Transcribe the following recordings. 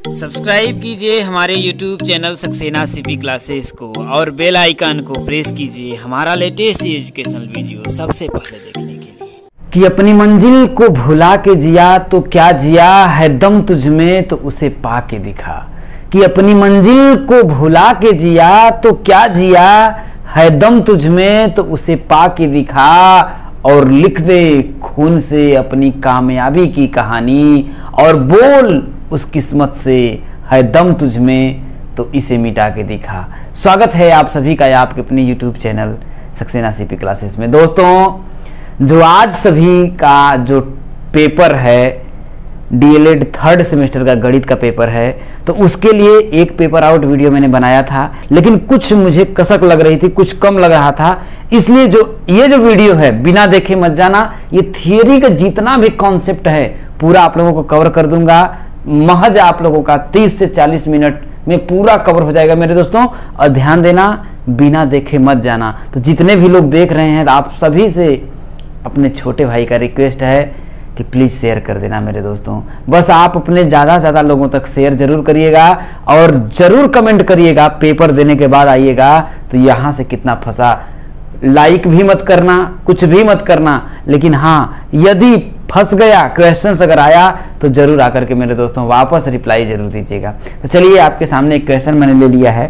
Subscribe कीजिए हमारे YouTube channel Saxena CP classes को और बेल आइकन को प्रेस कीजिए हमारा लेटेस्ट एजुकेशनल वीडियो सबसे पहले देखने के लिए। कि अपनी मंजिल को भुला के जिया तो क्या जिया है दम तुझ में तो उसे पा के दिखा। कि अपनी मंजिल को भुला के जिया तो क्या जिया है दम तुझ में तो उसे पा के दिखा। और लिख दे खून से अपनी कामयाबी की कहानी और बोल उस किस्मत से है दम तुझ में तो इसे मिटा के दिखा। स्वागत है आप सभी का आपके अपने YouTube channel Saxena CP classes में। दोस्तों, जो आज सभी का जो पेपर है डीएलएड थर्ड सेमेस्टर का गणित का पेपर है, तो उसके लिए एक पेपर आउट वीडियो मैंने बनाया था, लेकिन कुछ मुझे कसक लग रही थी, कुछ कम लग रहा था। इसलिए ये जो वीडियो है बिना देखे मत जाना। ये थियरी का जितना भी कॉन्सेप्ट है पूरा आप लोगों को कवर कर दूंगा। महज आप लोगों का 30 से 40 मिनट में पूरा कवर हो जाएगा मेरे दोस्तों। और ध्यान देना, बिना देखे मत जाना। तो जितने भी लोग देख रहे हैं, आप सभी से अपने छोटे भाई का रिक्वेस्ट है कि प्लीज़ शेयर कर देना मेरे दोस्तों। बस आप अपने ज़्यादा से ज़्यादा लोगों तक शेयर जरूर करिएगा और ज़रूर कमेंट करिएगा। पेपर देने के बाद आइएगा तो यहाँ से कितना फंसा, लाइक भी मत करना, कुछ भी मत करना, लेकिन हाँ यदि फंस गया क्वेश्चंस अगर आया तो जरूर आकर के मेरे दोस्तों वापस रिप्लाई जरूर दीजिएगा। तो चलिए, आपके सामने एक क्वेश्चन मैंने ले लिया है।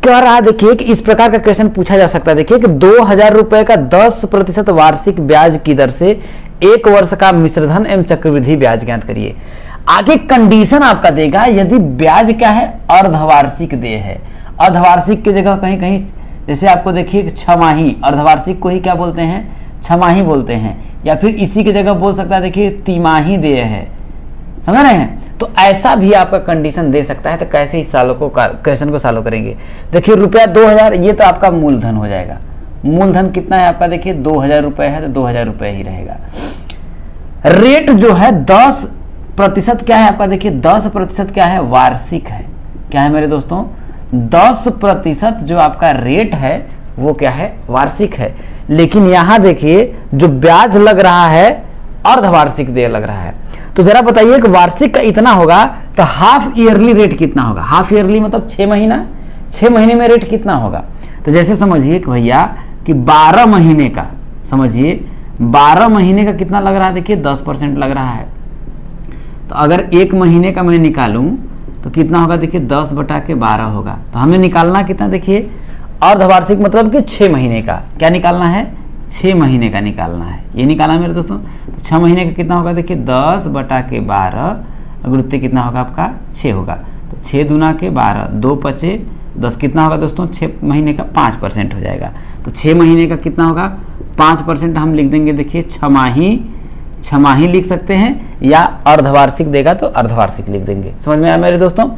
कह रहा है, देखिए कि इस प्रकार का क्वेश्चन पूछा जा सकता है। देखिए कि 2000 रुपए का 10% वार्षिक ब्याज की दर से 1 वर्ष का मिश्रधन एवं चक्रवृद्धि ब्याज ज्ञात करिए। आगे कंडीशन आपका देगा यदि ब्याज क्या है, अर्धवार्षिक देय है। अर्धवार्षिक की जगह कहीं कहीं जैसे आपको देखिए छमाही, अर्धवार्षिक को ही क्या बोलते हैं, छमाही बोलते हैं, या फिर इसी की जगह बोल सकता है देखिए तिमाही देय है। समझ रहे हैं? तो ऐसा भी आपका कंडीशन दे सकता है। तो कैसे इस सालों को क्वेश्चन को सॉल्व करेंगे? देखिए रुपया 2000, ये तो आपका मूलधन हो जाएगा। मूलधन कितना है आपका? देखिए 2000 रुपए है तो 2000 रुपए ही रहेगा। रेट जो है 10% क्या है आपका? देखिए 10% क्या है? वार्षिक है। क्या है मेरे दोस्तों? 10% जो आपका रेट है वो क्या है? वार्षिक है। लेकिन यहां देखिए जो ब्याज लग रहा है अर्धवार्षिक देय लग रहा है। तो जरा बताइए कि वार्षिक का इतना होगा तो हाफ ईयरली रेट कितना होगा? हाफ ईयरली मतलब 6 महीना, 6 महीने में रेट कितना होगा? तो जैसे समझिए कि भैया कि 12 महीने का, समझिए 12 महीने का कितना लग रहा है? देखिए 10% लग रहा है। तो अगर 1 महीने का मैं निकालूं तो कितना होगा? देखिए 10/12 होगा। तो हमें निकालना कितना? देखिए अर्धवार्षिक मतलब कि 6 महीने का। क्या निकालना है? 6 महीने का निकालना है। ये निकालना मेरे दोस्तों। तो 6 महीने का कितना होगा? देखिए 10/12 गुणित कितना होगा आपका? 6 होगा। तो 6 दूना के 12, 2 पचे 10, कितना होगा दोस्तों? 6 महीने का 5% हो जाएगा। तो 6 महीने का कितना होगा? 5% हम लिख देंगे। देखिए छमाही लिख सकते हैं, या अर्धवार्षिक देगा तो अर्धवार्षिक लिख देंगे। समझ में आया मेरे दोस्तों?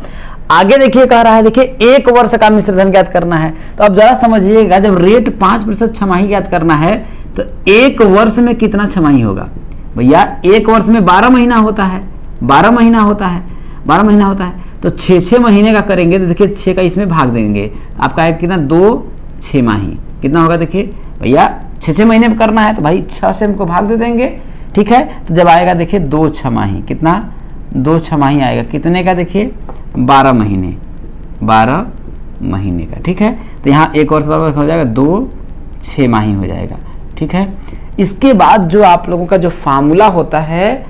आगे देखिए कह रहा है, देखिए 1 वर्ष का मिश्रधन ज्ञात करना है। तो अब जरा समझिएगा, जब रेट 5% छमाही ज्ञात करना है तो 1 वर्ष में कितना छमाही होगा? भैया 1 वर्ष में 12 महीना होता है, 12 महीना होता है, 12 महीना होता है। तो 6 महीने का करेंगे तो देखिए 6 का इसमें भाग देंगे, आपका है कितना? 2 6माही कितना होगा? देखिए भैया 6 महीने में करना है तो भाई 6 से हमको भाग दे देंगे। ठीक है, तो जब आएगा देखिए 2 छमाही, कितना? 2 छमाही आएगा कितने का? देखिए 12 महीने, 12 महीने का। ठीक है, तो यहाँ 1 वर्ष बराबर हो जाएगा 2 6माही हो जाएगा। ठीक है, इसके बाद जो आप लोगों का जो फार्मूला होता है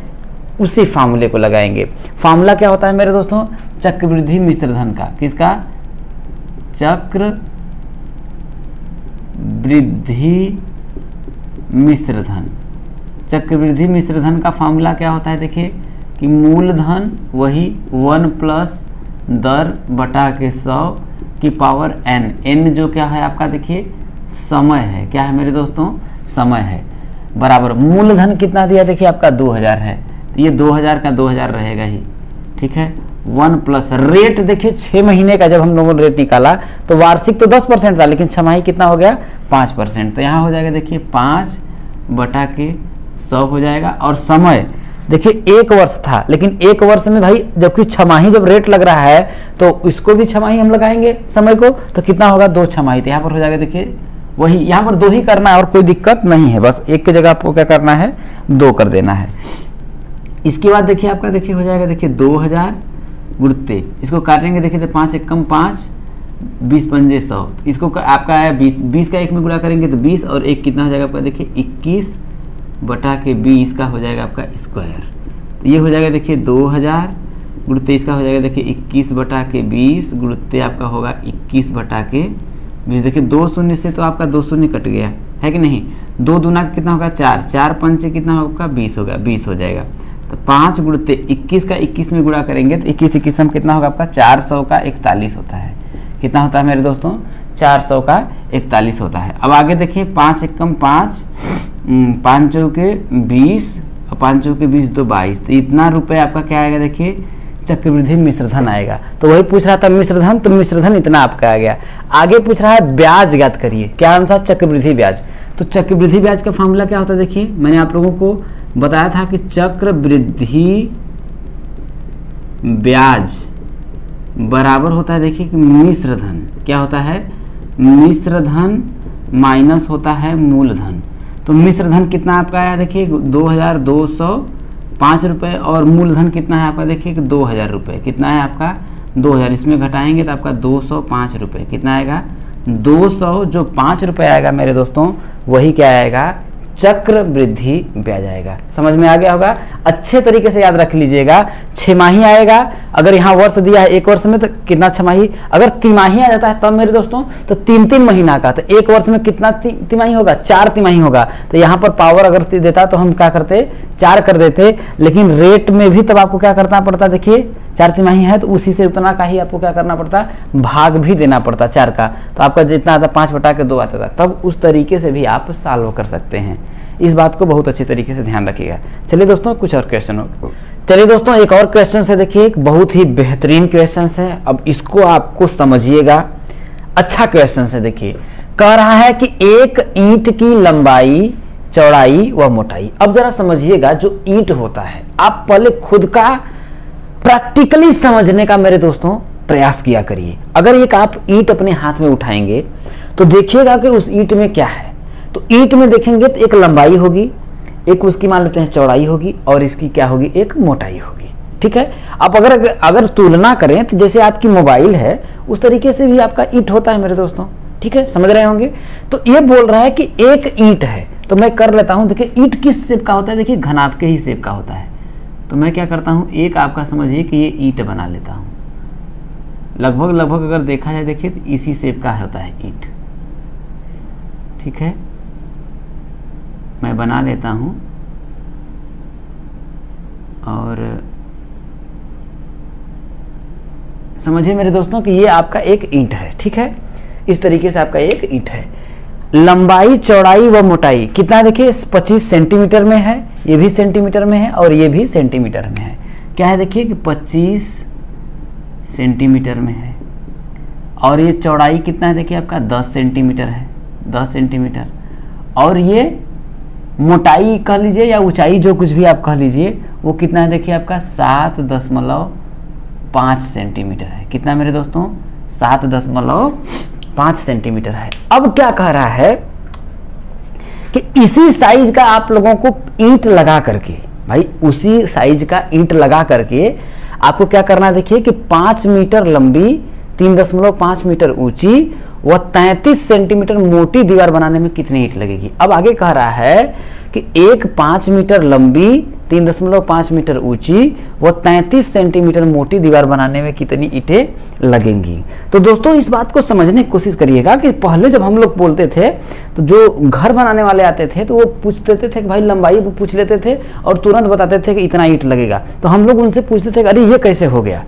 उसी फार्मूले को लगाएंगे। फार्मूला क्या होता है मेरे दोस्तों? चक्रवृद्धि मिश्रधन का। किसका? चक्रवृद्धि मिश्रधन। चक्रवृद्धि मिश्रधन का फार्मूला क्या होता है? देखिए कि मूलधन वही 1 प्लस दर बटा के 100 की पावर n। n जो क्या है आपका? देखिए समय है। क्या है मेरे दोस्तों? समय है। बराबर मूलधन कितना दिया? देखिए आपका 2000 है, तो ये 2000 का 2000 रहेगा ही। ठीक है, 1 प्लस रेट देखिए 6 महीने का जब हम लोगों ने रेट निकाला तो वार्षिक तो 10% था, लेकिन छमाही कितना हो गया? 5%। तो यहाँ हो जाएगा देखिए 5/100 हो जाएगा। और समय देखिए 1 वर्ष था, लेकिन 1 वर्ष में भाई जबकि छमाही जब रेट लग रहा है तो इसको भी छमाही हम लगाएंगे समय को, तो कितना होगा? 2 छमाही। तो यहाँ पर हो जाएगा देखिए वही, यहाँ पर 2 ही करना है और कोई दिक्कत नहीं है। बस 1 की जगह आपको क्या करना है? 2 कर देना है। इसके बाद देखिए आपका देखिए हो जाएगा देखिए 2000 गुणते, इसको काटेंगे देखिए तो 5 एकम 5, 20 पंजे 100, इसको आपका है 20 का 1 में गुणा करेंगे तो 20 और 1 कितना हो जाएगा आपका देखिए 21 बटा के 20 का हो जाएगा आपका स्क्वायर। तो ये हो जाएगा देखिए 2000 गुणते इसका हो जाएगा देखिए 21 बटा के 20 गुणते आपका होगा 21 बटा के 20। देखिए 2 शून्य से तो आपका 2 शून्य कट गया है कि नहीं, 2 दूना कितना होगा 4, 4 पंचे कितना होगा 20 होगा, 20 हो जाएगा। तो 5 गुणते 21 का 21 में गुणा करेंगे तो 21 में कितना होगा आपका 400 का 41 होता है। कितना होता है मेरे दोस्तों 400 का 41 होता है। अब आगे देखिए 5 एकम 5, 5 चौके 20 और 5 चौके 20 तो 22, तो इतना रुपए आपका क्या आएगा देखिए चक्रवृद्धि मिश्रधन आएगा। तो वही पूछ रहा था मिश्रधन, तो मिश्रधन इतना आपका आ गया। आगे पूछ रहा है ब्याज ज्ञात करिए, क्या आंसर चक्रवृद्धि ब्याज। तो चक्रवृद्धि ब्याज का फॉर्मूला क्या होता है देखिए, मैंने आप लोगों को बताया था कि चक्रवृद्धि ब्याज बराबर होता है देखिए कि मिश्रधन, क्या होता है मिश्रधन माइनस होता है मूलधन। तो मिश्रधन कितना आपका आया देखिए 2205 रुपये और मूलधन कितना है आपका देखिए कि 2000 रुपये। कितना है आपका 2000, इसमें घटाएंगे तो आपका 205 रुपये। कितना आएगा 200, जो 5 रुपये आएगा मेरे दोस्तों वही क्या आएगा चक्रवृद्धि ब्याज आएगा। समझ में आ गया होगा, अच्छे तरीके से याद रख लीजिएगा। छमाही आएगा, अगर यहाँ वर्ष दिया है एक वर्ष में तो कितना छमाही, अगर तिमाही आ जाता है तब मेरे दोस्तों तो 3-3 महीना का, तो एक वर्ष में कितना तिमाही होगा 4 तिमाही होगा। तो यहाँ पर पावर अगर देता तो हम क्या करते 4 कर देते, लेकिन रेट में भी तब आपको क्या करना पड़ता देखिए 4 तिमाही है तो उसी से उतना का ही आपको क्या करना पड़ता भाग भी देना पड़ता 4 का। तो आपका जितना आता 5 बटा के 2 आता था, तब उस तरीके से भी आप सॉल्व कर सकते हैं। इस बात को बहुत अच्छी तरीके से ध्यान रखिएगा। चलिए दोस्तों कुछ और क्वेश्चन हो, चलिए दोस्तों एक और क्वेश्चन है देखिए, एक बहुत ही बेहतरीन क्वेश्चन है। अब इसको आपको समझिएगा, अच्छा क्वेश्चन है देखिए। कह रहा है कि एक ईंट की लंबाई चौड़ाई व मोटाई। अब जरा समझिएगा, जो ईंट होता है आप पहले खुद का प्रैक्टिकली समझने का मेरे दोस्तों प्रयास किया करिए। अगर एक आप ईंट अपने हाथ में उठाएंगे तो देखिएगा कि उस ईंट में क्या है। तो ईंट में देखेंगे तो एक लंबाई होगी, एक उसकी मान लेते हैं चौड़ाई होगी और इसकी क्या होगी एक मोटाई होगी। ठीक है, आप अगर तुलना करें तो जैसे आपकी मोबाइल है उस तरीके से भी आपका ईंट होता है मेरे दोस्तों। ठीक है, समझ रहे होंगे। तो ये बोल रहा है कि एक ईंट है, तो मैं कर लेता हूं। देखिए ईंट किस शेप का होता है, देखिए घनाभ के ही शेप का होता है। तो मैं क्या करता हूं, एक आपका समझिए कि ये ईंट बना लेता हूं। लगभग अगर देखा जाए देखिए तो इसी शेप का होता है ईंट। ठीक है, मैं बना लेता हूं और समझिए मेरे दोस्तों कि ये आपका एक ईंट है। ठीक है, इस तरीके से आपका एक ईंट है। लंबाई चौड़ाई व मोटाई कितना देखिए 25 सेंटीमीटर में है, ये भी सेंटीमीटर में है और ये भी सेंटीमीटर में है। क्या है देखिए कि 25 सेंटीमीटर में है और ये चौड़ाई कितना है देखिए आपका 10 सेंटीमीटर है, 10 सेंटीमीटर। और ये मोटाई कह लीजिए या ऊंचाई जो कुछ भी आप कह लीजिए वो कितना है देखिए आपका 7.5 सेंटीमीटर है। कितना मेरे दोस्तों 7.5 सेंटीमीटर है। अब क्या कह रहा है कि इसी साइज का आप लोगों को ईंट लगा करके, भाई उसी साइज का ईंट लगा करके आपको क्या करना है देखिए कि 5 मीटर लंबी 3.5 मीटर ऊंची व 33 सेंटीमीटर मोटी दीवार बनाने में कितनी ईंट लगेगी। अब आगे कह रहा है कि एक 5 मीटर लंबी 3.5 मीटर ऊंची व 33 सेंटीमीटर मोटी दीवार बनाने में कितनी ईंटें लगेंगी। तो दोस्तों इस बात को समझने की कोशिश करिएगा कि पहले जब हम लोग बोलते थे तो जो घर बनाने वाले आते थे तो वो पूछ लेते थे कि भाई लंबाई पूछ लेते थे और तुरंत बताते थे कि इतना ईंट लगेगा। तो हम लोग उनसे पूछते थे कि अरे ये कैसे हो गया,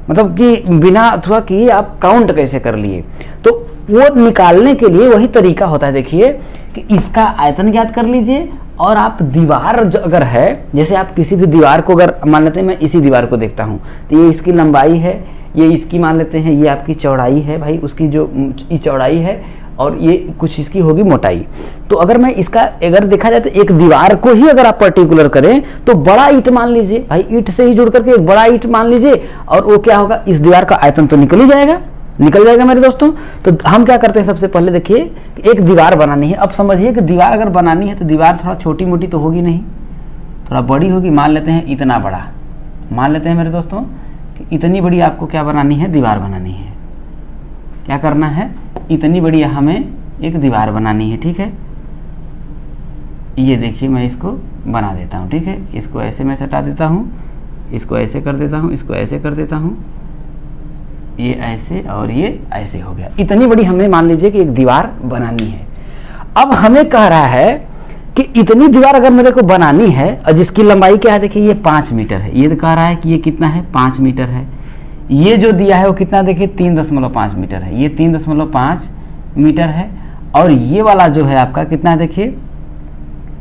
मतलब कि बिना अथवा किए आप काउंट कैसे कर लिए। तो वो निकालने के लिए वही तरीका होता है देखिए कि इसका आयतन ज्ञात कर लीजिए और आप दीवार जो अगर है, जैसे आप किसी भी दीवार को अगर मान लेते हैं, मैं इसी दीवार को देखता हूँ तो ये इसकी लंबाई है, ये इसकी मान लेते हैं ये आपकी चौड़ाई है, भाई उसकी जो चौड़ाई है और ये कुछ इसकी होगी मोटाई। तो अगर मैं इसका अगर देखा जाए तो एक दीवार को ही अगर आप पर्टिकुलर करें तो बड़ा ईंट मान लीजिए, भाई ईंट से ही जुड़ करके एक बड़ा ईंट मान लीजिए और वो क्या होगा इस दीवार का आयतन तो निकल जाएगा मेरे दोस्तों। तो हम क्या करते हैं सबसे पहले देखिए एक दीवार बनानी है। अब समझिए कि दीवार अगर बनानी है तो दीवार थोड़ा छोटी मोटी तो होगी नहीं, थोड़ा बड़ी होगी। मान लेते हैं इतना बड़ा, मान लेते हैं मेरे दोस्तों कि इतनी बड़ी आपको क्या बनानी है, दीवार बनानी है। क्या करना है, इतनी बड़ी हमें एक दीवार बनानी है, ठीक है। ये देखिए मैं इसको बना देता हूँ, ठीक है। इसको ऐसे मैं सटा देता हूँ, इसको ऐसे कर देता हूँ, इसको ऐसे कर देता हूँ, ये ऐसे और ये ऐसे हो गया। इतनी बड़ी हमें मान लीजिए कि एक दीवार बनानी है। अब हमें कह रहा है कि इतनी दीवार अगर मेरे को बनानी है और जिसकी लंबाई क्या है, देखिए ये 5 मीटर है। ये कह रहा है कि ये कितना है, 5 मीटर है। ये जो दिया है वो कितना, देखिए 3.5 मीटर है। ये 3.5 मीटर है। और ये वाला जो है आपका कितना है, देखिए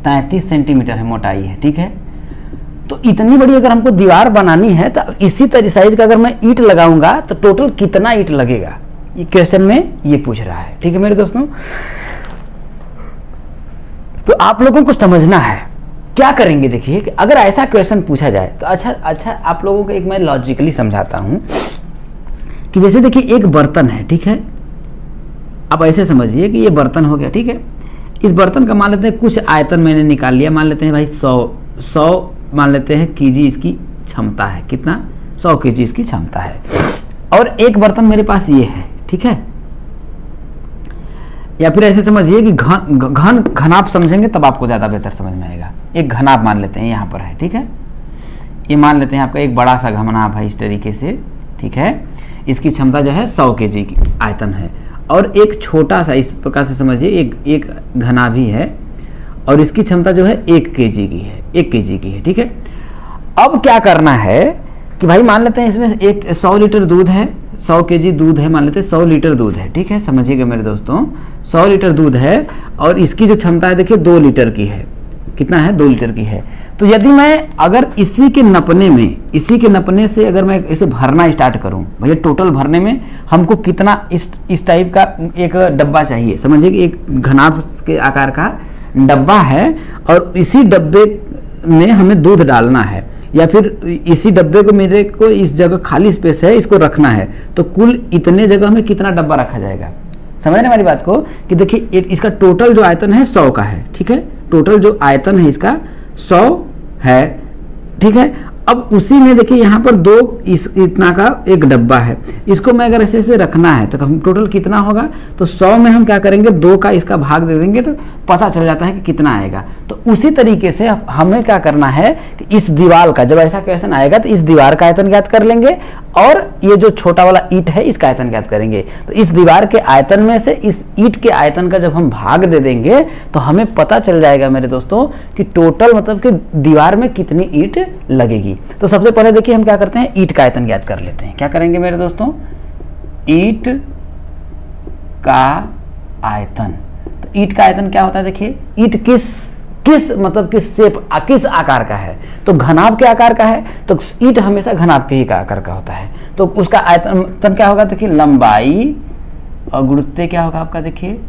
33 सेंटीमीटर है मोटाई है, ठीक है। तो इतनी बड़ी अगर हमको दीवार बनानी है तो इसी तरह साइज का अगर मैं ईंट लगाऊंगा तो टोटल कितना ईंट लगेगा, ये क्वेश्चन में ये पूछ रहा है, ठीक है मेरे दोस्तों। तो आप लोगों को समझना है क्या करेंगे। देखिए कि अगर ऐसा क्वेश्चन पूछा जाए तो अच्छा आप लोगों को एक मैं लॉजिकली समझाता हूं कि जैसे देखिए एक बर्तन है, ठीक है। आप ऐसे समझिए कि ये बर्तन हो गया, ठीक है। इस बर्तन का मान लेते हैं कुछ आयतन मैंने निकाल लिया, मान लेते हैं भाई 100 मान लेते हैं केजी इसकी क्षमता है। कितना, 100 केजी इसकी क्षमता है। और एक बर्तन मेरे पास ये है, ठीक है। या फिर ऐसे समझिए कि घनाभ समझेंगे तब आपको ज्यादा बेहतर समझ में आएगा। एक घनाभ मान लेते हैं यहाँ पर है, ठीक है। ये मान लेते हैं आपका एक बड़ा सा घनाभ है इस तरीके से, ठीक है। इसकी क्षमता जो है 100 केजी की आयतन है। और एक छोटा सा इस प्रकार से समझिए एक घनाभ ही है और इसकी क्षमता जो है 1 केजी की है, 1 केजी की है, ठीक है। अब क्या करना है कि भाई मान लेते हैं इसमें 100 लीटर दूध है, 100 केजी दूध है, मान लेते हैं 100 लीटर दूध है, ठीक है। समझिएगा मेरे दोस्तों, 100 लीटर दूध है और इसकी जो क्षमता है देखिए 2 लीटर की है। कितना है, 2 लीटर की है। तो यदि मैं अगर इसी के नपने से अगर मैं इसे भरना स्टार्ट करूं, भैया टोटल भरने में हमको कितना इस टाइप का एक डब्बा चाहिए। समझिए कि एक घनाभ के आकार का डब्बा है और इसी डब्बे में हमें दूध डालना है, या फिर इसी डब्बे को मेरे को इस जगह खाली स्पेस है इसको रखना है, तो कुल इतने जगह में कितना डब्बा रखा जाएगा। समझने वाली बात को कि देखिए इसका टोटल जो आयतन है 100 का है, ठीक है। टोटल जो आयतन है इसका 100 है, ठीक है। अब उसी में देखिए यहाँ पर 2 इतना का एक डब्बा है, इसको मैं अगर ऐसे रखना है तो हम टोटल कितना होगा, तो 100 में हम क्या करेंगे 2 का इसका भाग दे देंगे तो पता चल जाता है कि कितना आएगा। तो उसी तरीके से हमें क्या करना है कि इस दीवार का जब ऐसा क्वेश्चन आएगा तो इस दीवार का आयतन ज्ञात कर लेंगे और ये जो छोटा वाला ईंट है इसका आयतन ज्ञात करेंगे। तो इस दीवार के आयतन में से इस ईंट के आयतन का जब हम भाग दे देंगे तो हमें पता चल जाएगा मेरे दोस्तों कि टोटल मतलब कि दीवार में कितनी ईंट लगेगी। तो सबसे पहले देखिए हम क्या करते हैं, ईंट का आयतन ज्ञात कर लेते हैं। क्या करेंगे मेरे दोस्तों, ईंट का आयतन। तो ईंट का आयतन क्या होता है, देखिए ईंट किस मतलब किस शेप किस आकार का है, तो घनाभ के आकार का है, तो ईंट हमेशा घनाभ के ही का आकार का होता है। तो उसका आयतन क्या होगा, देखिए लंबाई और गुणुत्ते क्या होगा आपका, देखिए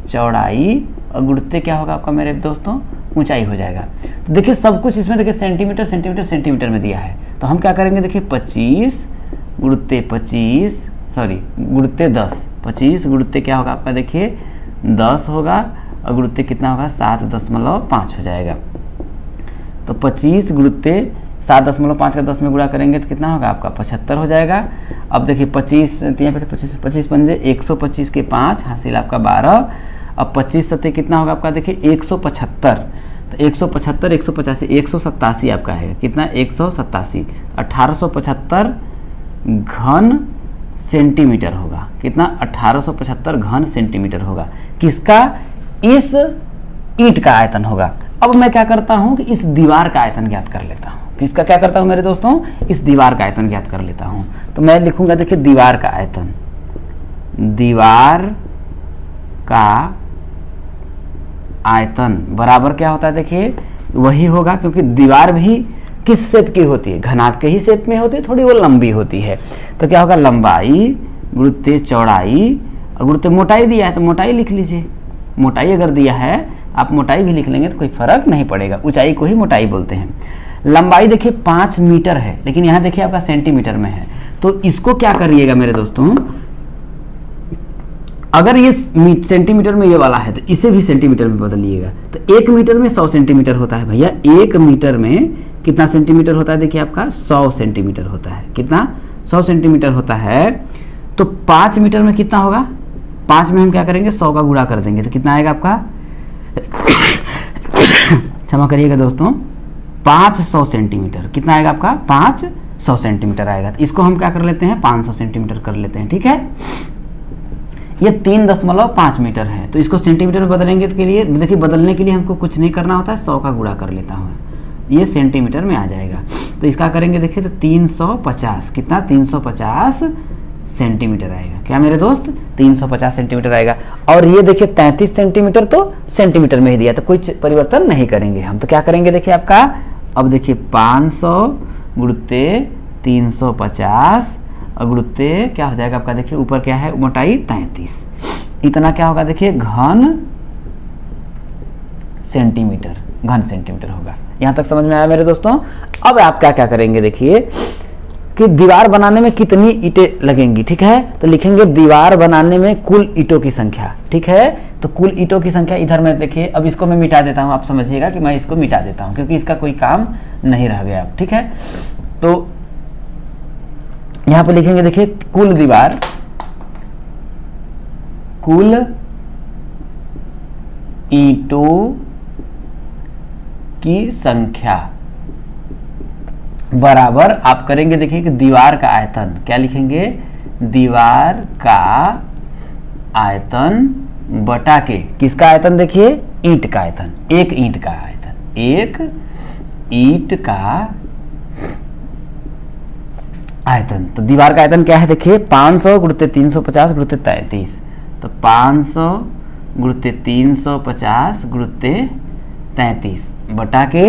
चौड़ाई और गुणुत्ते क्या होगा आपका मेरे दोस्तों, ऊंचाई हो जाएगा। तो देखिए सब कुछ इसमें देखिए सेंटीमीटर में दिया है। तो हम क्या करेंगे, देखिए 25 गुणुत्ते 10, 25 गुणुत्ते क्या होगा आपका, देखिए 10 होगा और गुणुत्ते कितना होगा 7.5 हो जाएगा। तो 25 गुणुत्ते 7.5 का 10 में गुणा करेंगे तो कितना होगा आपका 75 हो जाएगा। अब देखिए 25 पंजे 125 के 5 हासिल आपका 12। अब 25 सत्ते कितना होगा आपका, देखिए 175। तो 175 185 187 आपका है, कितना 187 1875 घन सेंटीमीटर होगा। कितना 1875 घन सेंटीमीटर होगा, किसका, इस ईंट का आयतन होगा। अब मैं क्या करता हूं कि इस दीवार का आयतन ज्ञात कर लेता हूं। किसका क्या करता हूं मेरे दोस्तों, इस दीवार का आयतन ज्ञात कर लेता हूं। तो मैं लिखूंगा देखिए दीवार का आयतन, दीवार का आयतन बराबर क्या होता है, देखिए वही होगा, क्योंकि दीवार भी किस शेप की होती है, घनाभ के ही शेप में होती है, थोड़ी वो लंबी होती है। तो क्या होगा, लंबाई गुणुत्ते चौड़ाई और गुणुत्ते मोटाई दिया है तो मोटाई लिख लीजिए। मोटाई अगर दिया है आप मोटाई भी लिख लेंगे तो कोई फर्क नहीं पड़ेगा, ऊंचाई को ही मोटाई बोलते हैं। लंबाई देखिए 5 मीटर है, लेकिन यहाँ देखिए आपका सेंटीमीटर में है। तो इसको क्या करिएगा मेरे दोस्तों, अगर ये सेंटीमीटर में ये वाला है तो इसे भी सेंटीमीटर में बदलिएगा। तो 1 मीटर में 100 सेंटीमीटर होता है भैया, 1 मीटर में कितना सेंटीमीटर होता है, देखिए आपका 100 सेंटीमीटर होता है। कितना 100 सेंटीमीटर होता है, तो 5 मीटर में कितना होगा? 5 में हम क्या करेंगे, 100 का गुणा कर देंगे तो कितना आएगा आपका, क्षमा करिएगा दोस्तों, 500 सेंटीमीटर। कितना आएगा आपका? 500 सेंटीमीटर आएगा। तो इसको हम क्या कर लेते हैं, 500 सेंटीमीटर कर लेते हैं, ठीक है। ये 3.5 मीटर है, तो इसको सेंटीमीटर में बदलेंगे के लिए, देखिए बदलने के लिए हमको कुछ नहीं करना होता है, 100 का गुणा कर लेता हूँ, ये सेंटीमीटर में आ जाएगा। तो इसका करेंगे देखिए तो 350, कितना, 350 सेंटीमीटर आएगा। क्या मेरे दोस्त, 350 सेंटीमीटर आएगा। और ये देखिए 33 सेंटीमीटर तो सेंटीमीटर में ही दिया, तो कोई परिवर्तन नहीं करेंगे हम। तो क्या करेंगे देखिए आपका, अब देखिए 500 गुणते 350 और गुणते क्या हो जाएगा आपका, देखिए ऊपर क्या है, मोटाई 33, इतना क्या होगा देखिए, घन सेंटीमीटर होगा। यहां तक समझ में आया मेरे दोस्तों। अब आप क्या क्या करेंगे देखिए कि दीवार बनाने में कितनी ईंटें लगेंगी, ठीक है। तो लिखेंगे दीवार बनाने में कुल ईंटों की संख्या, ठीक है। तो कुल ईंटों की संख्या इधर में देखिए, अब इसको मैं मिटा देता हूं, आप समझिएगा कि मैं इसको मिटा देता हूं क्योंकि इसका कोई काम नहीं रह गया, ठीक है। तो यहां पर लिखेंगे देखिए कुल दीवार, कुल ईंटों की संख्या बराबर आप करेंगे देखिए कि दीवार का आयतन, क्या लिखेंगे, दीवार का आयतन बटा के, किसका आयतन देखिए, ईंट का आयतन, एक ईंट का आयतन, एक ईंट का आयतन। तो दीवार का आयतन क्या है देखिए, 500 गुणते 350 गुणते 33, तो 500 गुणते 350 गुणते 33 बटा के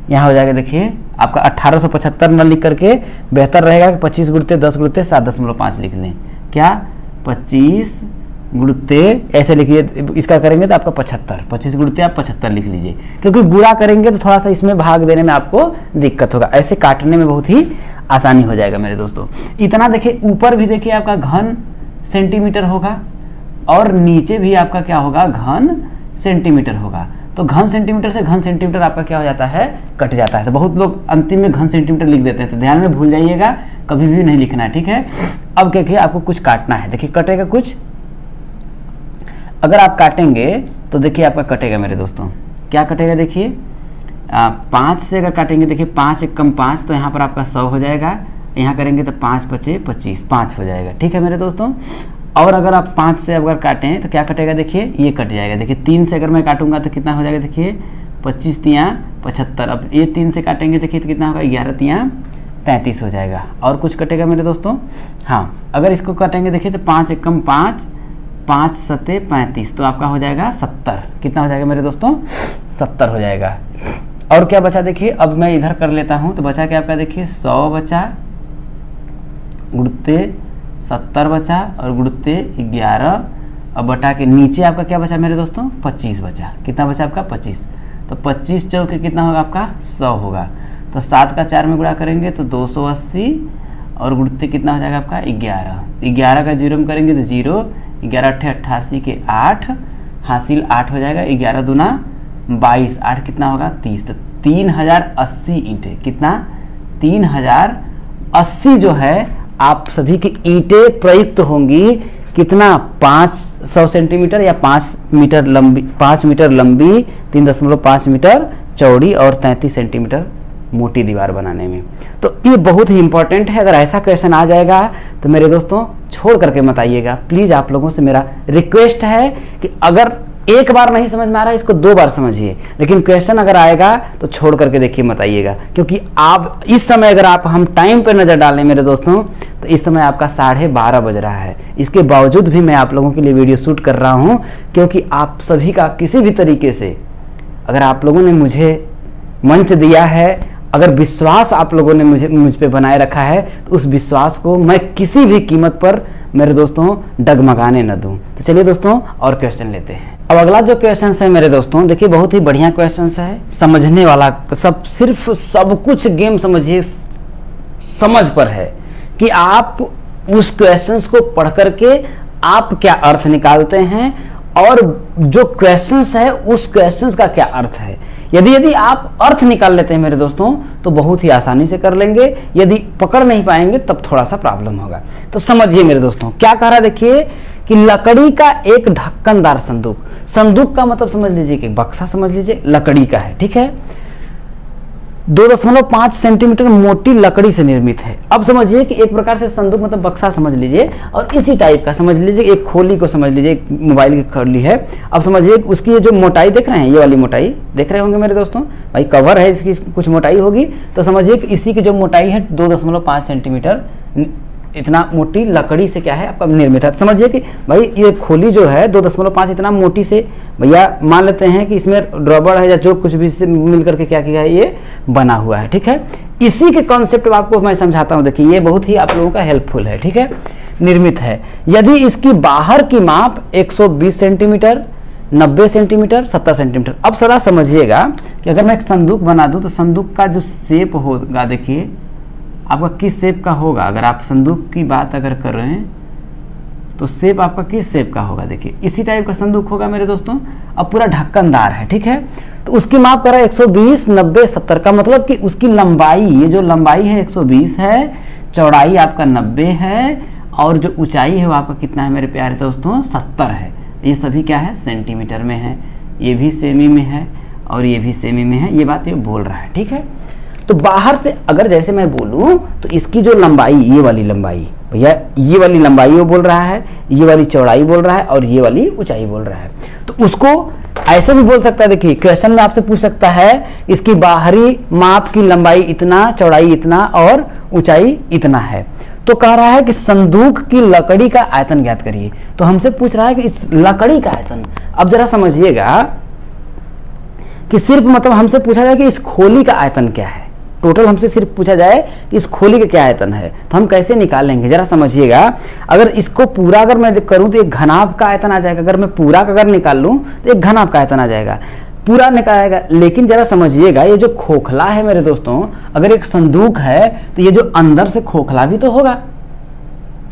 यहाँ हो जाएगा देखिए आपका 1875 न लिख करके बेहतर रहेगा कि 25 गुणते 10 गुणते 7.5 लिख लें। क्या 25 गुणते ऐसे लिखिए, इसका करेंगे तो आपका 75, 25 गुणते आप 75 लिख लीजिए, क्योंकि गुणा करेंगे तो थोड़ा सा इसमें भाग देने में आपको दिक्कत होगा, ऐसे काटने में बहुत ही आसानी हो जाएगा मेरे दोस्तों। इतना देखिए, ऊपर भी देखिए आपका घन सेंटीमीटर होगा और नीचे भी आपका क्या होगा, घन सेंटीमीटर होगा। तो घन सेंटीमीटर से घन सेंटीमीटर आपका क्या हो जाता है, कट जाता है। तो बहुत लोग अंतिम में घन सेंटीमीटर लिख देते हैं, तो ध्यान में भूल जाइएगा, कभी भी नहीं लिखना है, ठीक है। अब क्या किया, आपको कुछ काटना है, देखिए कटेगा कुछ, अगर आप काटेंगे तो देखिए आपका कटेगा मेरे दोस्तों, क्या कटेगा देखिए, 5 से अगर काटेंगे देखिए 5 एक कम 5, तो यहाँ पर आपका 100 हो जाएगा, यहाँ करेंगे तो 5 पचे 25, 5 हो जाएगा, ठीक है मेरे दोस्तों। और अगर आप 5 से अगर काटें तो क्या कटेगा देखिए, ये कट जाएगा। देखिए 3 से अगर मैं काटूंगा तो कितना हो जाएगा देखिए, 25 तियाँ 75। अब ये 3 से काटेंगे देखिए तो कितना होगा, 11 तियाँ 33 हो जाएगा। और कुछ कटेगा मेरे दोस्तों, हाँ अगर इसको काटेंगे देखिए तो 5 एक कम 5, 5 सते 35, तो आपका हो जाएगा 70। कितना हो जाएगा मेरे दोस्तों, 70 हो जाएगा। और क्या बचा देखिए, अब मैं इधर कर लेता हूँ, तो बचा क्या आपका देखिए 100 बचा गुणते 70 बचा और गुणते 11, अब बटा के नीचे आपका क्या बचा मेरे दोस्तों, 25 बचा। कितना बचा आपका 25, तो 25 चौके कितना होगा आपका 100 होगा। तो 7 का 4 में गुणा करेंगे तो 280 और गुणते कितना हो जाएगा आपका 11, 11 का 0 में करेंगे तो 0, 11 अट्ठे 88 के 8 हासिल 8 हो जाएगा, 11 दूना 22, 8 कितना होगा 30, तो 3080 ईंटें, कितना 3080 जो है आप सभी की ईंटें प्रयुक्त होंगी। कितना 500 सेंटीमीटर या 5 मीटर लंबी, 5 मीटर लंबी, 3.5 मीटर चौड़ी और 33 सेंटीमीटर मोटी दीवार बनाने में। तो ये बहुत ही इंपॉर्टेंट है। अगर ऐसा क्वेश्चन आ जाएगा तो मेरे दोस्तों छोड़ करके मत आइएगा, प्लीज आप लोगों से मेरा रिक्वेस्ट है कि अगर एक बार नहीं समझ में आ रहा है इसको 2 बार समझिए, लेकिन क्वेश्चन अगर आएगा तो छोड़ करके देखिए मत आइएगा, क्योंकि आप इस समय अगर आप हम टाइम पर नजर डालें मेरे दोस्तों तो इस समय आपका 12:30 बज रहा है। इसके बावजूद भी मैं आप लोगों के लिए वीडियो शूट कर रहा हूं, क्योंकि आप सभी का किसी भी तरीके से अगर आप लोगों ने मुझे मंच दिया है, अगर विश्वास आप लोगों ने मुझ पे बनाए रखा है, तो उस विश्वास को मैं किसी भी कीमत पर मेरे दोस्तों डगमगाने न दूं। तो चलिए दोस्तों और क्वेश्चन लेते हैं। अब अगला जो क्वेश्चन है मेरे दोस्तों, देखिए बहुत ही बढ़िया क्वेश्चन है, समझने वाला, सब कुछ गेम समझिए समझ पर है कि आप उस क्वेश्चंस को पढ़ करके आप क्या अर्थ निकालते हैं और जो क्वेश्चंस है उस क्वेश्चंस का क्या अर्थ है। यदि आप अर्थ निकाल लेते हैं मेरे दोस्तों तो बहुत ही आसानी से कर लेंगे, यदि पकड़ नहीं पाएंगे तब थोड़ा सा प्रॉब्लम होगा। तो समझिए मेरे दोस्तों क्या कह रहा है, देखिए कि लकड़ी का एक ढक्कनदार संदूक, संदूक का मतलब समझ लीजिए कि बक्सा समझ लीजिए, लकड़ी का है, ठीक है, 2.5 सेंटीमीटर मोटी लकड़ी से निर्मित है। अब समझिए कि एक प्रकार से संदूक मतलब बक्सा समझ लीजिए, और इसी टाइप का समझ लीजिए एक खोली को समझ लीजिए, एक मोबाइल की खोली है। अब समझिए उसकी जो मोटाई देख रहे हैं, ये वाली मोटाई देख रहे होंगे मेरे दोस्तों, भाई कवर है इसकी कुछ मोटाई होगी, तो समझिए कि इसी की जो मोटाई है 2.5 सेंटीमीटर, इतना मोटी लकड़ी से क्या है आपका निर्मित है। समझिए कि भाई ये खोली जो है 2.5 इतना मोटी से, भैया मान लेते हैं कि इसमें रबड़ है या जो कुछ भी से मिल करके क्या किया है ये बना हुआ है, ठीक है। इसी के कॉन्सेप्ट आपको मैं समझाता हूँ, देखिए ये बहुत ही आप लोगों का हेल्पफुल है, ठीक है, निर्मित है। यदि इसकी बाहर की माप 120 सेंटीमीटर, 90 सेंटीमीटर, 70 सेंटीमीटर। अब सदा समझिएगा कि अगर मैं एक संदूक बना दूं तो संदूक का जो शेप होगा, देखिए आपका किस शेप का होगा, अगर आप संदूक की बात अगर कर रहे हैं तो शेप आपका किस शेप का होगा, देखिए इसी टाइप का संदूक होगा मेरे दोस्तों। अब पूरा ढक्कनदार है, ठीक है, तो उसकी माप करा 120, 90, 70 का मतलब कि उसकी लंबाई, ये जो लंबाई है 120 है, चौड़ाई आपका 90 है, और जो ऊंचाई है वो आपका कितना है मेरे प्यारे दोस्तों, 70 है। ये सभी क्या है, सेंटीमीटर में है, ये भी सेमी में है और ये भी सेमी में है, ये बात ये बोल रहा है, ठीक है। तो बाहर से अगर जैसे मैं बोलूं तो इसकी जो लंबाई, ये वाली लंबाई, भैया ये वाली लंबाई वो बोल रहा है, ये वाली चौड़ाई बोल रहा है और ये वाली ऊंचाई बोल रहा है, तो उसको ऐसे भी बोल सकता है। देखिए क्वेश्चन में आपसे पूछ सकता है इसकी बाहरी माप की लंबाई इतना, चौड़ाई इतना और ऊंचाई इतना है, तो कह रहा है कि संदूक की लकड़ी का आयतन ज्ञात करिए। तो हमसे पूछ रहा है कि इस लकड़ी का आयतन, अब जरा समझिएगा कि सिर्फ मतलब हमसे पूछा जाए कि इस खोली का आयतन क्या है, टोटल हमसे सिर्फ पूछा जाए कि इस खोली का क्या आयतन है, तो हम कैसे निकालेंगे जरा समझिएगा। अगर इसको पूरा अगर मैं करूं तो एक घनाभ का आयतन आ जाएगा, अगर मैं पूरा अगर निकाल लूं तो एक घनाभ का आयतन आ जाएगा, पूरा निकालेगा। लेकिन जरा समझिएगा ये जो खोखला है मेरे दोस्तों, अगर एक संदूक है तो ये जो अंदर से खोखला भी तो होगा,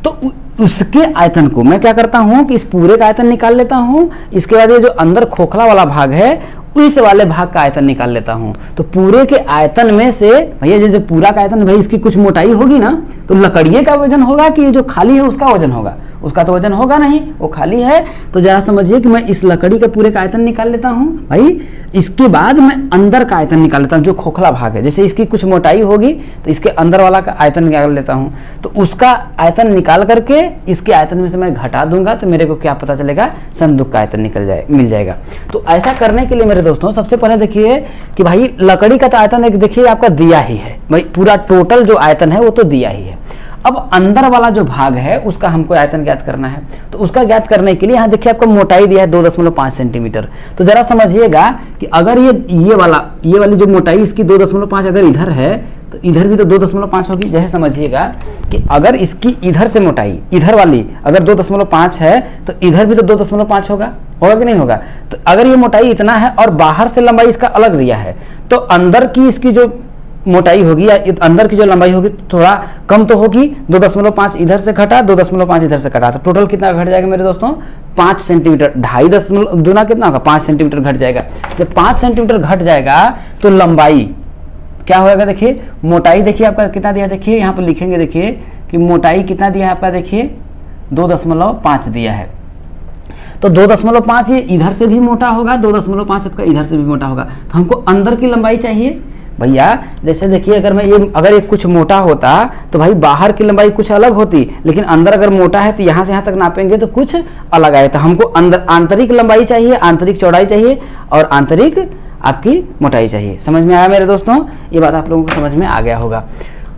तो उसके आयतन को मैं क्या करता हूं कि इस पूरे का आयतन निकाल लेता हूं, इसके बाद ये जो अंदर खोखला वाला भाग है इस वाले भाग का आयतन निकाल लेता हूं। तो पूरे के आयतन में से भैया जो पूरा का आयतन, भाई इसकी कुछ मोटाई होगी ना, तो लकड़िए का वजन होगा कि ये जो खाली है उसका वजन होगा, उसका तो वजन होगा नहीं, वो खाली है। तो जरा समझिए कि मैं इस लकड़ी के पूरे का आयतन निकाल लेता हूं भाई, इसके बाद मैं अंदर का आयतन निकाल लेता हूं, जो खोखला भाग है, जैसे इसकी कुछ मोटाई होगी तो इसके अंदर वाला का आयतन निकाल लेता हूं। तो उसका आयतन निकाल करके इसके आयतन में से मैं घटा दूंगा तो मेरे को क्या पता चलेगा, संदूक का आयतन मिल जाएगा। तो ऐसा करने के लिए मेरे दोस्तों सबसे पहले देखिए कि भाई लकड़ी का तो आयतन एक देखिए आपका दिया ही है, भाई पूरा टोटल जो आयतन है वो तो दिया ही है। अब अंदर वाला जो भाग है उसका हमको आयतन ज्ञात करना है, तो उसका ज्ञात करने के लिए यहाँ देखिए आपको मोटाई दिया है 2.5 सेंटीमीटर। तो जरा समझिएगा कि अगर ये वाली जो मोटाई इसकी 2.5 अगर इधर है तो इधर भी तो 2.5 होगी। जैसे समझिएगा कि अगर इसकी इधर से मोटाई इधर वाली अगर 2.5 है तो इधर भी तो 2.5 होगा कि नहीं होगा। तो अगर ये मोटाई इतना है और बाहर से लंबाई इसका अलग दिया है, तो अंदर की इसकी जो मोटाई होगी या अंदर की जो लंबाई होगी थोड़ा कम तो होगी, 2.5 इधर से घटा, 2.5 इधर से घटा, तो टोटल कितना घट जाएगा मेरे दोस्तों, 5 सेंटीमीटर। 2.5 दूना कितना होगा, 5 सेंटीमीटर घट जाएगा। जब 5 सेंटीमीटर घट जाएगा तो लंबाई क्या होगा, देखिए मोटाई देखिए आपका कितना दिया, देखिए यहाँ पर लिखेंगे, देखिए कि मोटाई कितना दिया है आपका, देखिए 2.5 दिया है। तो 2.5 ये इधर से भी मोटा होगा, 2.5 आपका इधर से भी मोटा होगा। तो हमको अंदर की लंबाई चाहिए भैया। जैसे देखिए अगर ये कुछ मोटा होता तो भाई बाहर की लंबाई कुछ अलग होती, लेकिन अंदर अगर मोटा है तो यहाँ से यहाँ तक नापेंगे तो कुछ अलग आए। तो हमको अंदर आंतरिक लंबाई चाहिए, आंतरिक चौड़ाई चाहिए और आंतरिक आपकी मोटाई चाहिए। समझ में आया मेरे दोस्तों, ये बात आप लोगों को समझ में आ गया होगा।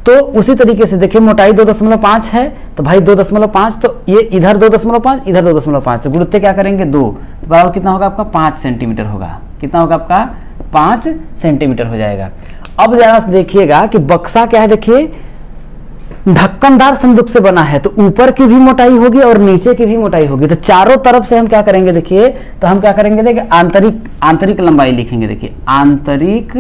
तो उसी तरीके से देखिए मोटाई 2.5 है तो भाई 2.5, तो ये इधर 2.5 इधर 2.5, तो गुणित क्या करेंगे 2, तो बराबर कितना होगा आपका 5 सेंटीमीटर होगा। कितना होगा आपका 5 सेंटीमीटर हो जाएगा। अब जरा देखिएगा कि बक्सा क्या है, देखिए ढक्कनदार संदूक से बना है, तो ऊपर की भी मोटाई होगी और नीचे की भी मोटाई होगी। तो चारों तरफ से हम क्या करेंगे, देखिए तो हम क्या करेंगे, देखिए आंतरिक लंबाई लिखेंगे। देखिए आंतरिक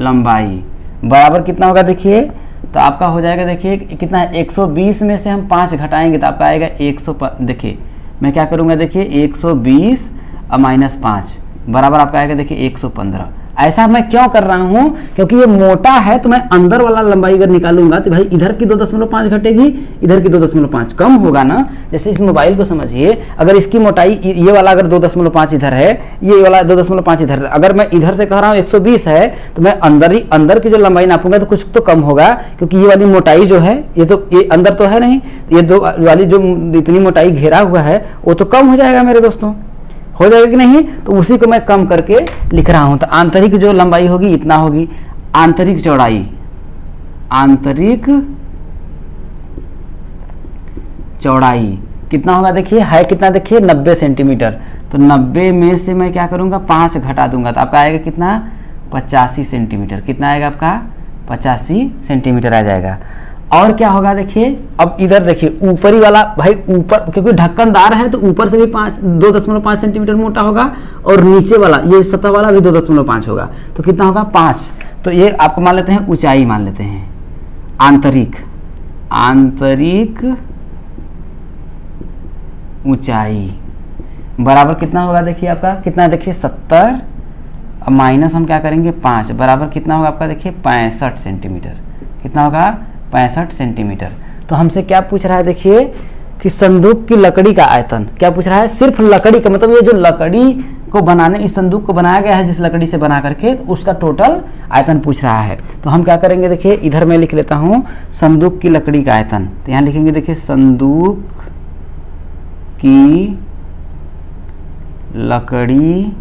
लंबाई बराबर कितना होगा, देखिए तो आपका हो जाएगा, देखिए कितना है 120 में से हम 5 घटाएंगे तो आपका आएगा 100। देखिए मैं क्या करूंगा, देखिए 120 और -5 बराबर आपका आएगा देखिए 115। ऐसा मैं क्यों कर रहा हूं, क्योंकि ये मोटा है तो मैं अंदर वाला लंबाई अगर निकालूंगा तो भाई इधर की 2.5 घटेगी, इधर की 2.5 कम होगा ना। जैसे इस मोबाइल को समझिए, अगर इसकी मोटाई ये वाला अगर 2.5 इधर है, ये वाला 2.5 इधर, अगर मैं इधर से कह रहा हूँ 120 है तो मैं अंदर की जो लंबाई नापूंगा तो कुछ तो कम होगा, क्योंकि ये वाली मोटाई जो है ये अंदर तो है नहीं, ये दो वाली जो इतनी मोटाई घेरा हुआ है वो तो कम हो जाएगा मेरे दोस्तों, हो जाएगा कि नहीं। तो उसी को मैं कम करके लिख रहा हूं। तो आंतरिक जो लंबाई होगी इतना होगी, आंतरिक चौड़ाई कितना होगा देखिए, है कितना देखिए 90 सेंटीमीटर। तो 90 में से मैं क्या करूंगा 5 घटा दूंगा तो आपका आएगा कितना 85 सेंटीमीटर। कितना आएगा आपका 85 सेंटीमीटर आ जाएगा। और क्या होगा देखिए, अब इधर देखिए ऊपरी वाला भाई ऊपर, क्योंकि ढक्कनदार है तो ऊपर से भी 2.5 सेंटीमीटर मोटा होगा, और नीचे वाला ये सतह वाला भी 2.5 होगा। तो कितना होगा 5। तो ये आपको मान लेते हैं ऊंचाई, मान लेते हैं आंतरिक ऊंचाई बराबर कितना होगा देखिए आपका, कितना देखिए 70, अब माइनस हम क्या करेंगे 5, बराबर कितना होगा आपका देखिए 65 सेंटीमीटर। कितना होगा 65 सेंटीमीटर। तो हमसे क्या पूछ रहा है देखिए कि संदूक की लकड़ी का आयतन, क्या पूछ रहा है, सिर्फ लकड़ी का, मतलब ये जो लकड़ी को बनाने, इस संदूक को बनाया गया है जिस लकड़ी से बना करके, उसका टोटल आयतन पूछ रहा है। तो हम क्या करेंगे देखिए, इधर मैं लिख लेता हूं संदूक की लकड़ी का आयतन। तो यहां लिखेंगे देखिए संदूक की लकड़ी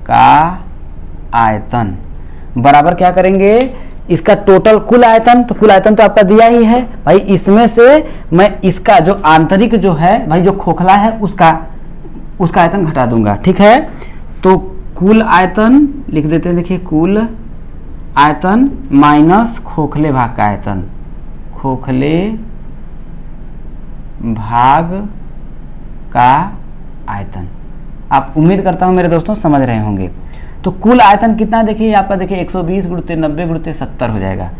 का आयतन बराबर क्या करेंगे, इसका टोटल कुल आयतन, तो कुल आयतन तो आपका दिया ही है भाई, इसमें से मैं इसका जो आंतरिक जो है भाई जो खोखला है उसका आयतन घटा दूंगा, ठीक है। तो कुल आयतन लिख देते हैं देखिए, कुल आयतन माइनस खोखले भाग का आयतन, खोखले भाग का आयतन। आप उम्मीद करता हूं मेरे दोस्तों समझ रहे होंगे। तो कुल आयतन कितना देखिए आपका, देखिए 120 × 90 × 70 हो जाएगा,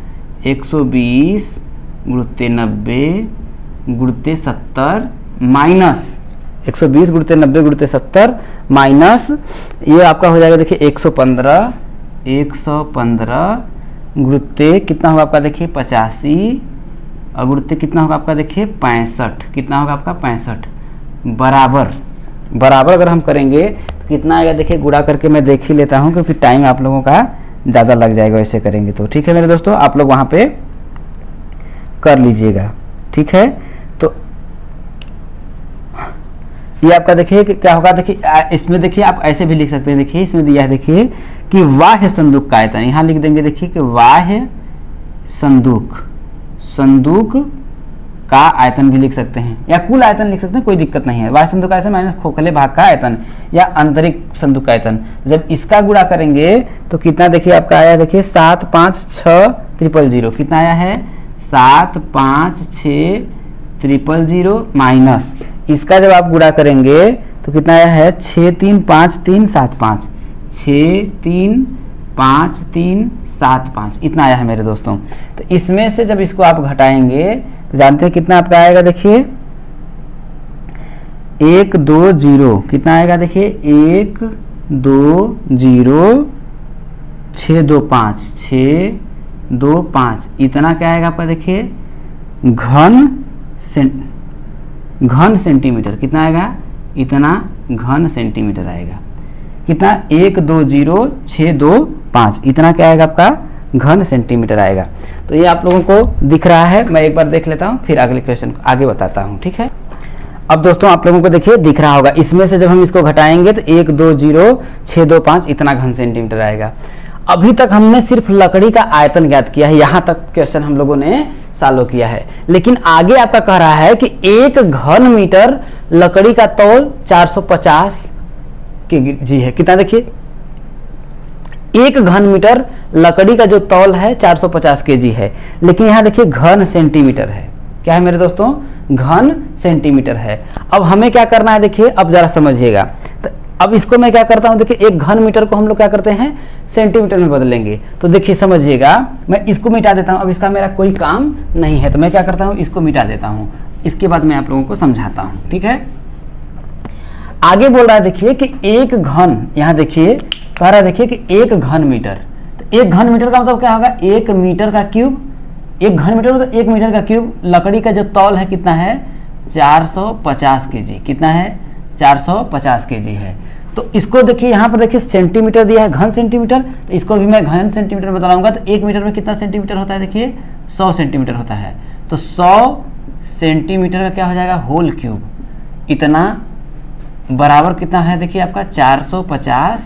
120 × 90 × 70 माइनस 120 × 90 × 70 माइनस ये आपका हो जाएगा देखिए 115 गुणित कितना होगा आपका देखिए 85 और गुणित कितना होगा आपका देखिए 65, कितना होगा आपका 65 बराबर अगर हम करेंगे तो कितना आएगा देखिए, गुणा करके मैं देख ही लेता हूं क्योंकि टाइम आप लोगों का ज़्यादा लग जाएगा वैसे करेंगे तो, ठीक है मेरे दोस्तों, आप लोग वहां पे कर लीजिएगा, ठीक है। तो ये आपका देखिए क्या होगा, देखिए इसमें देखिए आप ऐसे भी लिख सकते हैं, देखिए इसमें दिया है देखिए कि बाह्य संदूक का आयतन, यहाँ लिख देंगे देखिए कि बाह्य संदूक का आयतन भी लिख सकते हैं या कुल आयतन लिख सकते हैं, कोई दिक्कत नहीं है। बाह्य संदूक का आयतन माइनस खोखले भाग का आयतन या आंतरिक संदूक का आयतन, जब इसका गुणा करेंगे तो कितना देखिए आपका आया देखिए 756,000, कितना आया है 756,000 माइनस इसका जब आप गुणा करेंगे तो कितना आया है 635375, 635375 इतना आया है मेरे दोस्तों। तो इसमें से जब इसको आप घटाएंगे तो जानते हैं कितना आपका आएगा देखिए 120, कितना आएगा देखिए 120,625 इतना क्या आएगा आपका देखिए घन सेंटीमीटर, कितना आएगा इतना घन सेंटीमीटर आएगा, कितना 120,625 इतना क्या आएगा आपका घन सेंटीमीटर आएगा। तो ये आप लोगों को दिख रहा है, मैं एक बार देख लेता हूं फिर अगले क्वेश्चन आगे बताता हूं, ठीक है। अब दोस्तों आप लोगों को देखिए दिख रहा होगा, इसमें से जब हम इसको घटाएंगे तो 120,625 इतना घन सेंटीमीटर आएगा। अभी तक हमने सिर्फ लकड़ी का आयतन ज्ञात किया है, यहां तक क्वेश्चन हम लोगों ने सॉल्व किया है, लेकिन आगे आपका कह रहा है कि 1 घन मीटर लकड़ी का तौल 450 kg है, कितना देखिए 1 घन मीटर लकड़ी का जो तौल है 450 kg है, लेकिन यहाँ देखिए घन सेंटीमीटर है, क्या है मेरे दोस्तों घन सेंटीमीटर है। अब हमें क्या करना है देखिए, अब जरा समझिएगा, तो अब इसको मैं क्या करता हूं देखिए 1 घन मीटर को हम लोग क्या करते हैं सेंटीमीटर में बदलेंगे। तो देखिए समझिएगा, मैं इसको मिटा देता हूं, अब इसका मेरा कोई काम नहीं है तो मैं क्या करता हूं इसको मिटा देता हूं, इसके बाद मैं आप लोगों को समझाता हूं, ठीक है। आगे बोल रहा है देखिए कि एक घन, यहाँ देखिए कह रहा है देखिए कि एक घन मीटर, तो एक घन मीटर का मतलब क्या होगा, एक मीटर का क्यूब। एक घन मीटर मतलब एक मीटर का क्यूब। लकड़ी का जो तौल है कितना है, 450 kg। कितना है, 450 kg है। तो इसको देखिए यहाँ पर देखिए सेंटीमीटर दिया है, घन सेंटीमीटर, तो इसको भी मैं घन सेंटीमीटर में बताऊंगा। तो एक मीटर में कितना सेंटीमीटर होता है, देखिए 100 सेंटीमीटर होता है। तो 100 सेंटीमीटर का क्या हो जाएगा, होल क्यूब। इतना बराबर कितना है, देखिए आपका 450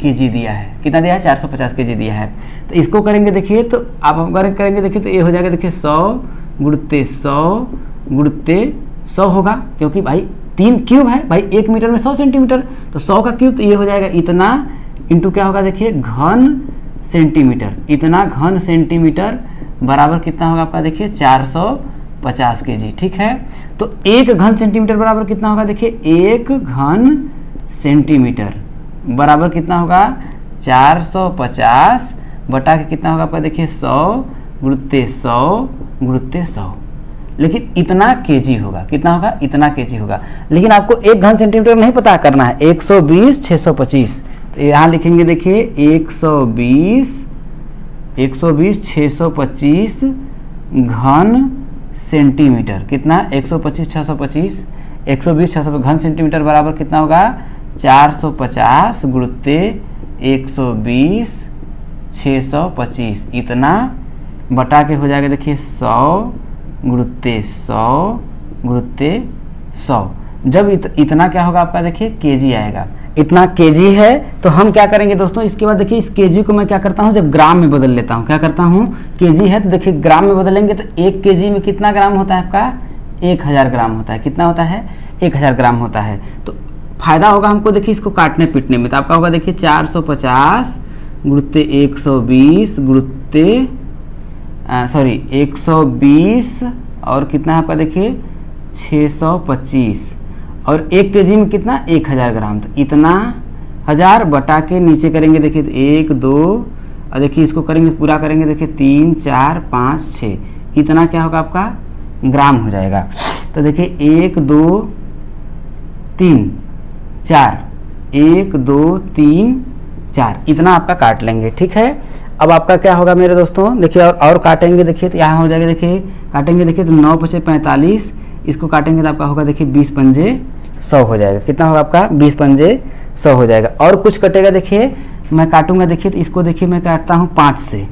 kg दिया है। कितना दिया है, 450 kg दिया है। तो इसको करेंगे देखिए, तो आप अगर करेंगे देखिए तो ये हो जाएगा देखिए 100 गुणते 100 गुणते 100 होगा, क्योंकि भाई 3 क्यूब है भाई, 1 मीटर में 100 सेंटीमीटर, तो 100 का क्यूब, तो ये हो जाएगा इतना इंटू क्या होगा देखिए घन सेंटीमीटर। इतना घन सेंटीमीटर बराबर कितना होगा आपका देखिए 450 kg। ठीक है, तो एक घन सेंटीमीटर बराबर कितना होगा, देखिए एक घन सेंटीमीटर बराबर कितना होगा 450 बटा के कितना होगा आपका देखिए 100 गुणते 100 गुणते 100। लेकिन इतना केजी होगा, कितना होगा, इतना केजी होगा। लेकिन आपको एक घन सेंटीमीटर नहीं पता करना है, 120 625। तो यहाँ लिखेंगे देखिए 120 625 घन सेंटीमीटर। कितना, 125 625, 120 625 घन सेंटीमीटर बराबर कितना होगा 450 गुणते 120 625। इतना बटा के हो जाएगा देखिए 100 गुणते 100 गुणते 100। जब इतना क्या होगा आपका देखिए केजी आएगा। इतना केजी है, तो हम क्या करेंगे दोस्तों, इसके बाद देखिए इस केजी को मैं क्या करता हूँ, जब ग्राम में बदल लेता हूँ। क्या करता हूँ, केजी है तो देखिए ग्राम में बदलेंगे तो 1 केजी में कितना ग्राम होता है आपका, 1000 ग्राम होता है। कितना होता है, 1000 ग्राम होता है। तो फायदा होगा हमको देखिए इसको काटने पीटने में। तो आपका होगा देखिए 450 गुणते 120 गुणते 120 और कितना है आपका देखिए 625 और 1 केजी में कितना 1000 ग्राम। तो इतना 1000 बटा के नीचे करेंगे देखिए 1 2 और देखिए इसको करेंगे पूरा करेंगे देखिए 3 4 5 6। इतना क्या होगा आपका ग्राम हो जाएगा। तो देखिए 1 2 3 4 1 2 3 4 इतना आपका काट लेंगे। ठीक है, अब आपका क्या होगा मेरे दोस्तों, देखिए और काटेंगे देखिए तो यहाँ हो जाएगा देखिए काटेंगे देखिए तो 9 5 45, इसको काटेंगे तो आपका होगा देखिए 20 पंजे 100 हो जाएगा। कितना होगा आपका 20 पंजे 100 हो जाएगा। और कुछ कटेगा देखिए मैं काटूंगा देखिए तो इसको देखिए मैं काटता हूँ 5 से,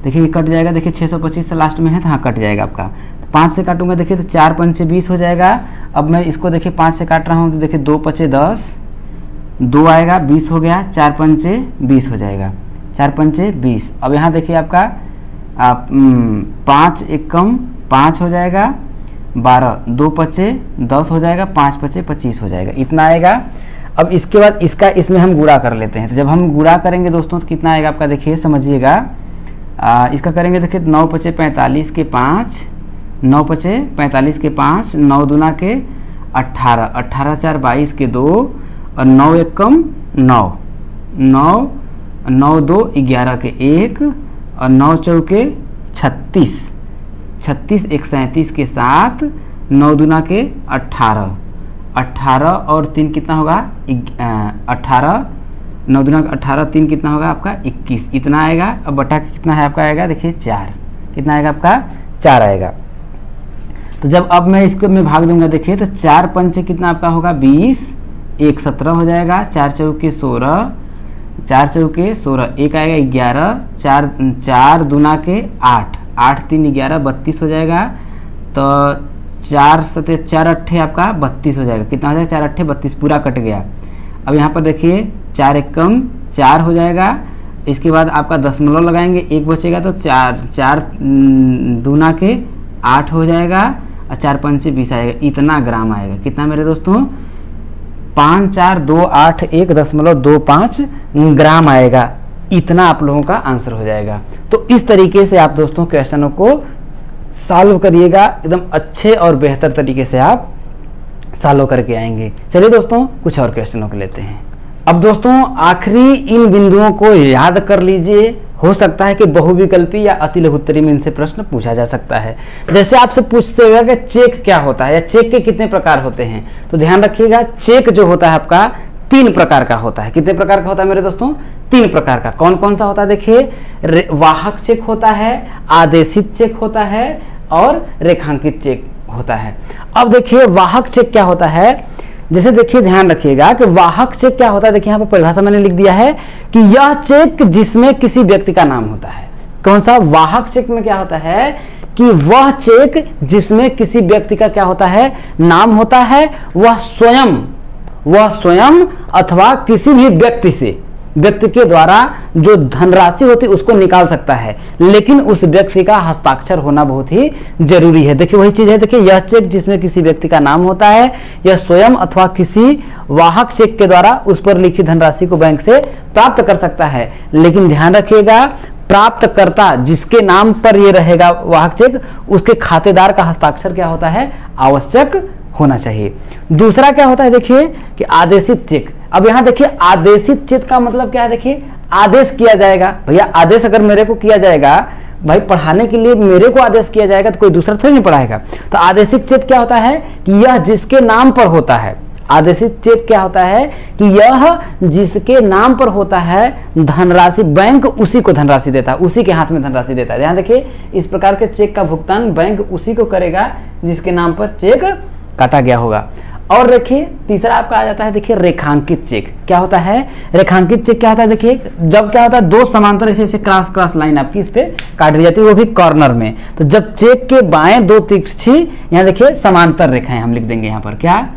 देखिए ये कट जाएगा देखिए 625 से लास्ट में है तो हाँ कट जाएगा आपका। 5 से काटूंगा देखिए तो 4 पंचे 20 हो जाएगा। अब मैं इसको देखिए 5 से काट रहा हूँ तो देखिए 2 पंचे 10, 2 आएगा 20 हो गया, 4 पंचे 20 हो जाएगा, 4 पंचे 20। अब यहाँ देखिए आपका 5 एकम 5 हो जाएगा, 12 2 पचे 10 हो जाएगा, 5 पचे 25 हो जाएगा, इतना आएगा। अब इसके बाद इसका इसमें हम गुणा कर लेते हैं। तो जब हम गुणा करेंगे दोस्तों तो कितना आएगा आपका देखिए समझिएगा, इसका करेंगे देखिए 9 पचे 45 के 5, 9 पचे 45 के 5, 9 दूना के 18, 18 4 22 के 2 और 9 एकम 9, 9 9 2 11 के 1 और 9 चौके 36, 36 1 37 के 7, 9 दूना के 18, 18 और 3 कितना होगा 18, 9 दूना का 18 3 कितना होगा आपका 21, इतना आएगा। अब बटा कितना है आपका आएगा देखिए 4, कितना आएगा आपका 4 आएगा। तो जब अब मैं इसको मैं भाग दूंगा देखिए तो 4 पंचे कितना आपका होगा 20, 1 17 हो जाएगा, 4 चौके 16, 4 चौके 16, 1 आएगा 11, 4 दूना के 8, 8 3 11 32 हो जाएगा। तो 4 7 4 अट्ठे आपका 32 हो जाएगा, कितना हो जाएगा 4 अट्ठे 32 पूरा कट गया। अब यहाँ पर देखिए 4 एकम 4 हो जाएगा, इसके बाद आपका दशमलव लगाएंगे 1 बचेगा तो 4 दूना के 8 हो जाएगा और 4 पंचे 20 आएगा, इतना ग्राम आएगा। कितना मेरे दोस्तों 5428.1.25 ग्राम आएगा, इतना आप लोगों का आंसर हो जाएगा। तो इस तरीके से आप दोस्तों क्वेश्चनों को सॉल्व करिएगा, एकदम अच्छे और बेहतर तरीके से आप सॉल्व करके आएंगे। चलिए दोस्तों कुछ और क्वेश्चनों को लेते हैं। अब दोस्तों आखिरी इन बिंदुओं को याद कर लीजिए हो सकता है कि बहुविकल्पी या अति लघुत्तरी में इनसे प्रश्न पूछा जा सकता है। जैसे आपसे पूछते हुए कि चेक क्या होता है या चेक के कितने प्रकार होते हैं, तो ध्यान रखिएगा चेक जो होता है आपका 3 प्रकार का होता है। कितने प्रकार का होता है मेरे दोस्तों? 3 प्रकार का। कौन कौन सा होता है? देखिए, वाहक चेक होता है, आदेशित चेक होता है और रेखांकित चेक होता है। अब देखिए वाहक चेक क्या होता है, जैसे देखिए ध्यान रखिएगा कि वाहक चेक क्या होता है। देखिए यहाँ पर परिभाषा मैंने लिख दिया है कि यह चेक जिसमें किसी व्यक्ति का नाम होता है। कौन सा? वाहक चेक में क्या होता है कि वह चेक जिसमें किसी व्यक्ति का क्या होता है? नाम होता है। वह स्वयं अथवा किसी भी व्यक्ति के द्वारा जो धनराशि होती है उसको निकाल सकता है, लेकिन उस व्यक्ति का हस्ताक्षर होना बहुत ही जरूरी है। देखिए वही चीज है, देखिए यह चेक जिसमें किसी व्यक्ति का नाम होता है, यह स्वयं अथवा किसी वाहक चेक के द्वारा उस पर लिखी धनराशि को बैंक से प्राप्त कर सकता है। लेकिन ध्यान रखिएगा प्राप्तकर्ता जिसके नाम पर यह रहेगा वाहक चेक, उसके खातेदार का हस्ताक्षर क्या होता है? आवश्यक होना चाहिए। दूसरा क्या होता है देखिए कि आदेशित चेक। अब यहां देखिए आदेशित चेक का मतलब क्या है? देखिए आदेश किया जाएगा। भैया आदेश अगर मेरे को किया जाएगा, भाई पढ़ाने के लिए मेरे को आदेश किया जाएगा तो कोई दूसरा थोड़ी नहीं पढ़ाएगा। तो आदेशित चेक क्या होता है कि यह जिसके नाम पर होता है। आदेशित चेक क्या होता है कि यह जिसके नाम पर होता है धनराशि, बैंक उसी को धनराशि देता है, उसी के हाथ में धनराशि देता है। ध्यान देखिए इस प्रकार के चेक का भुगतान बैंक उसी को करेगा जिसके नाम पर चेक काटा गया होगा। और देखिए तीसरा आपका आ जाता है देखिए रेखांकित चेक। क्या होता है रेखांकित चेक? क्या होता है देखिए जब क्या होता है 2 समांतर ऐसे क्रॉस लाइन आपकी इस पे काट दी जाती है, वो भी कॉर्नर में। तो जब चेक के बाएं 2 तिरछी यहाँ देखिए समांतर रेखाएं हम लिख देंगे यहाँ पर, क्या?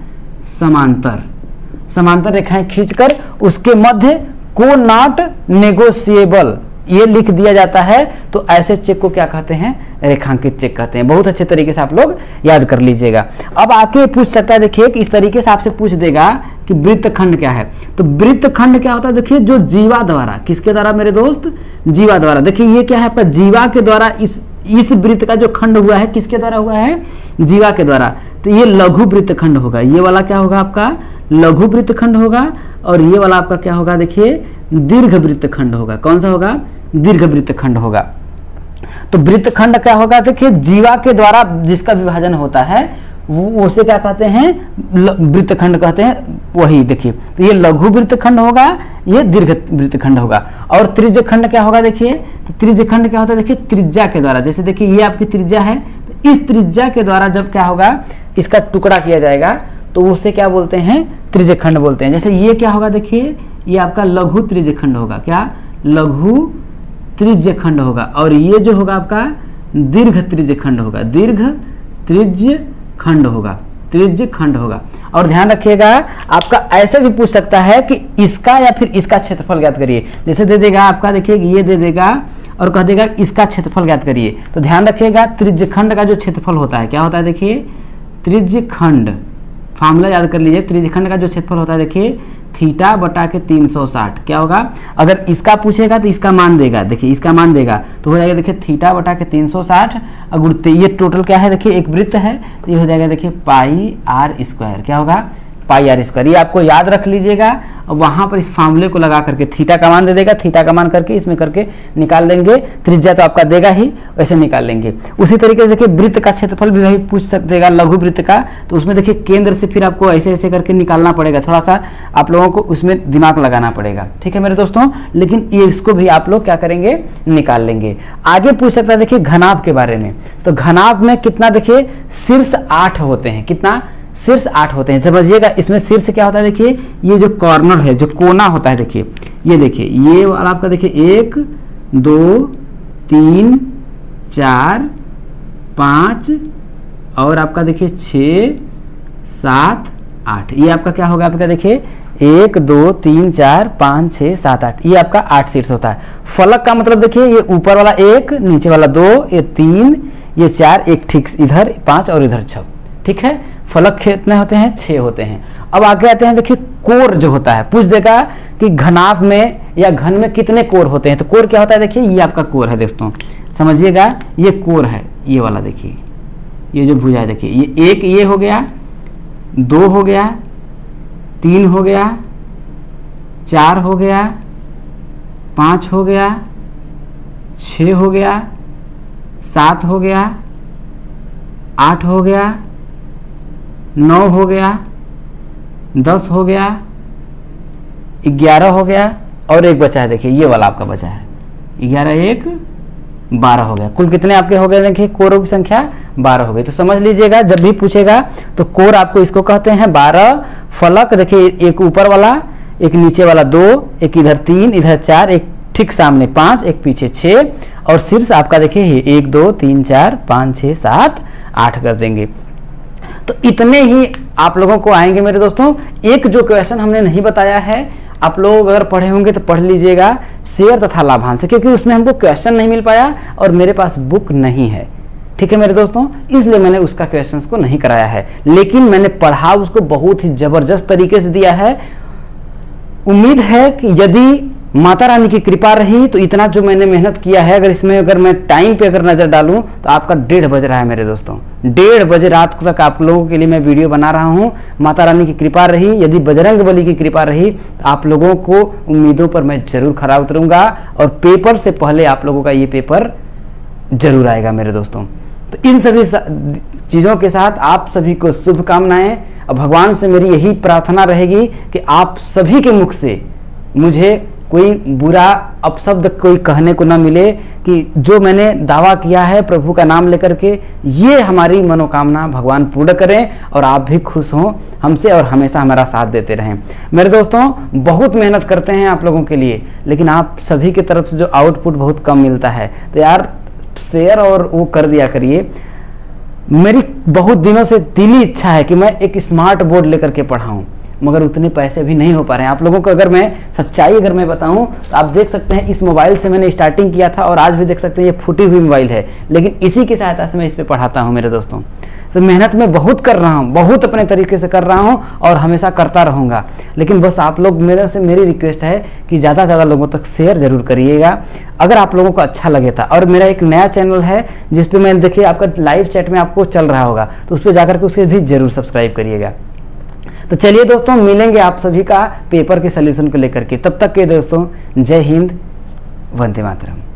समांतर रेखाएं खींचकर उसके मध्य को नॉट नेगोशिएबल ये लिख दिया जाता है, तो ऐसे चेक को क्या कहते हैं? रेखांकित चेक कहते हैं। बहुत अच्छे तरीके से आप लोग याद कर लीजिएगा। अब आके पूछ सकता है देखिए कि इस तरीके से आपसे पूछ देगा कि वृत्तखंड क्या है। तो वृत्तखंड क्या होता है? देखिए जो जीवा द्वारा, किसके द्वारा मेरे दोस्त? जीवा द्वारा। देखिए ये क्या है आपका? जीवा के द्वारा इस वृत्त का जो खंड हुआ है किसके द्वारा हुआ है? जीवा के द्वारा। तो ये लघु वृत्तखंड होगा। ये वाला क्या होगा आपका? लघु वृत्तखंड होगा। और ये वाला आपका क्या होगा? देखिए दीर्घ वृत्तखंड होगा। कौन सा होगा? दीर्घ वृत्तखंड होगा। तो वृत्तखंड क्या होगा? देखिए जीवा के द्वारा जिसका विभाजन होता है वो उसे क्या कहते हैं? वृत्तखंड कहते हैं। वही देखिए तो ये लघु वृत्तखंड होगा, ये दीर्घ वृत्तखंड होगा। और त्रिज्यखंड क्या होगा? देखिए तो त्रिज्यखंड क्या होता है? देखिए त्रिज्या के द्वारा, जैसे देखिए ये आपकी त्रिज्या है, तो इस त्रिज्या के द्वारा जब क्या होगा इसका टुकड़ा किया जाएगा तो उसे क्या बोलते हैं? त्रिज्यखंड बोलते हैं। जैसे ये क्या होगा? देखिए ये आपका लघु त्रिज्यखंड होगा। क्या? लघु त्रिज्यखंड होगा। और ये जो होगा आपका दीर्घ त्रिज्यखंड होगा। दीर्घ त्रिज्यखंड होगा, त्रिज्यखंड होगा। और ध्यान रखिएगा आपका ऐसे भी पूछ सकता है कि इसका या फिर इसका क्षेत्रफल ज्ञात करिए। जैसे दे देगा आपका देखिए ये दे देगा और कह देगा इसका क्षेत्रफल ज्ञात करिए। तो ध्यान रखिएगा त्रिज्यखंड का जो क्षेत्रफल होता है क्या होता है? देखिए त्रिज्यखंड, फार्मूला याद कर लीजिए। त्रिज्यखंड का जो क्षेत्रफल होता है देखिए थीटा बटा के 360 क्या होगा? अगर इसका पूछेगा तो इसका मान देगा। देखिए इसका मान देगा तो हो जाएगा देखिए थीटा बटा के 360 अगर ये टोटल क्या है? देखिए एक वृत्त है तो ये हो जाएगा देखिए पाई आर स्क्वायर। क्या होगा? Pi R square. ये आपको याद रख लीजिएगा और वहां पर इस फार्मूले को लगा करके थीटा का मान दे देगा, थीटा का मान करके इसमें करके निकाल देंगे। त्रिज्या तो आपका देगा ही, वैसे निकाल लेंगे। उसी तरीके से देखिए वृत्त का क्षेत्रफल भी वही पूछ देगा लघु वृत्त का, तो उसमें देखिए केंद्र से फिर आपको ऐसे ऐसे करके निकालना पड़ेगा। थोड़ा सा आप लोगों को उसमें दिमाग लगाना पड़ेगा, ठीक है मेरे दोस्तों। लेकिन ये इसको भी आप लोग क्या करेंगे? निकाल लेंगे। आगे पूछ सकता है देखिए घनाभ के बारे में। तो घनाभ में कितना? देखिए शीर्ष 8 होते हैं। कितना? शीर्ष 8 होते हैं। समझिएगा इसमें शीर्ष क्या होता है? देखिए ये जो कॉर्नर है, जो कोना होता है, देखिए ये देखिए ये वाला आपका देखिए 1 2 3 4 5 और आपका देखिए 6 7 8। ये आपका क्या होगा? आपका देखिए 1 2 3 4 5 6 7 8। ये आपका 8 शीर्ष होता है। फलक का मतलब देखिए ये ऊपर वाला 1, नीचे वाला 2, ये 3, ये 4, एक ठीक इधर 5 और इधर 6, ठीक है। फलक कितने होते हैं? 6 होते हैं। अब आगे आते हैं देखिए कोर जो होता है, पूछ देगा कि घनाभ में या घन में कितने कोर होते हैं। तो कोर क्या होता है? देखिए ये आपका कोर है दोस्तों, समझिएगा ये कोर है। ये वाला देखिए ये जो भुजा है देखिए ये 1 ये हो गया, 2 हो गया, 3 हो गया, 4 हो गया, 5 हो गया, 6 हो गया, 7 हो गया, 8 हो गया, 9 हो गया, 10 हो गया, 11 हो गया और एक बचा है। देखिए ये वाला आपका बचा है 11, 1 12 हो गया। कुल कितने आपके हो गए? देखिए कोरों की संख्या 12 हो गई। तो समझ लीजिएगा जब भी पूछेगा तो कोर आपको इसको कहते हैं 12। फलक देखिए एक ऊपर वाला, एक नीचे वाला 2, एक इधर 3, इधर 4, एक ठीक सामने 5, एक पीछे 6 और शीर्ष आपका देखिए ये 1 2 3 4 5 6 7 8 कर देंगे। तो इतने ही आप लोगों को आएंगे मेरे दोस्तों। एक जो क्वेश्चन हमने नहीं बताया है, आप लोग अगर पढ़े होंगे तो पढ़ लीजिएगा, शेयर तथा लाभांश, क्योंकि उसमें हमको क्वेश्चन नहीं मिल पाया और मेरे पास बुक नहीं है। ठीक है मेरे दोस्तों, इसलिए मैंने उसका क्वेश्चंस को नहीं कराया है, लेकिन मैंने पढ़ा उसको बहुत ही जबरदस्त तरीके से दिया है। उम्मीद है कि यदि माता रानी की कृपा रही तो इतना जो मैंने मेहनत किया है, अगर इसमें अगर मैं टाइम पे अगर नजर डालूं तो आपका 1:30 बज रहा है मेरे दोस्तों। 1:30 बजे रात तक आप लोगों के लिए मैं वीडियो बना रहा हूं। माता रानी की कृपा रही, यदि बजरंग बली की कृपा रही तो आप लोगों को उम्मीदों पर मैं जरूर खरा उतरूंगा और पेपर से पहले आप लोगों का ये पेपर जरूर आएगा मेरे दोस्तों। तो इन सभी चीज़ों के साथ आप सभी को शुभकामनाएं और भगवान से मेरी यही प्रार्थना रहेगी कि आप सभी के मुख से मुझे कोई बुरा अपशब्द कोई कहने को ना मिले, कि जो मैंने दावा किया है प्रभु का नाम लेकर के, ये हमारी मनोकामना भगवान पूर्ण करें और आप भी खुश हों हमसे और हमेशा हमारा साथ देते रहें। मेरे दोस्तों बहुत मेहनत करते हैं आप लोगों के लिए, लेकिन आप सभी की तरफ से जो आउटपुट बहुत कम मिलता है, तो यार शेयर और वो कर दिया करिए। मेरी बहुत दिनों से दिली इच्छा है कि मैं एक स्मार्ट बोर्ड लेकर के पढ़ाऊं, मगर उतने पैसे भी नहीं हो पा रहे हैं। आप लोगों को अगर मैं सच्चाई अगर मैं बताऊं तो आप देख सकते हैं इस मोबाइल से मैंने स्टार्टिंग किया था और आज भी देख सकते हैं ये फूटी हुई मोबाइल है, लेकिन इसी की सहायता से मैं इस पे पढ़ाता हूं मेरे दोस्तों। तो मेहनत मैं बहुत कर रहा हूं, बहुत अपने तरीके से कर रहा हूं और हमेशा करता रहूंगा। लेकिन बस आप लोग मेरी रिक्वेस्ट है कि ज़्यादा से ज़्यादा लोगों तक शेयर जरूर करिएगा अगर आप लोगों को अच्छा लगे था। और मेरा एक नया चैनल है जिसपे मैं देखिए आपका लाइव चैट में आपको चल रहा होगा, तो उस पर जाकर के उसके भी जरूर सब्सक्राइब करिएगा। तो चलिए दोस्तों मिलेंगे आप सभी का पेपर के सोल्यूशन को लेकर के। तब तक के दोस्तों जय हिंद, वंदे मातरम।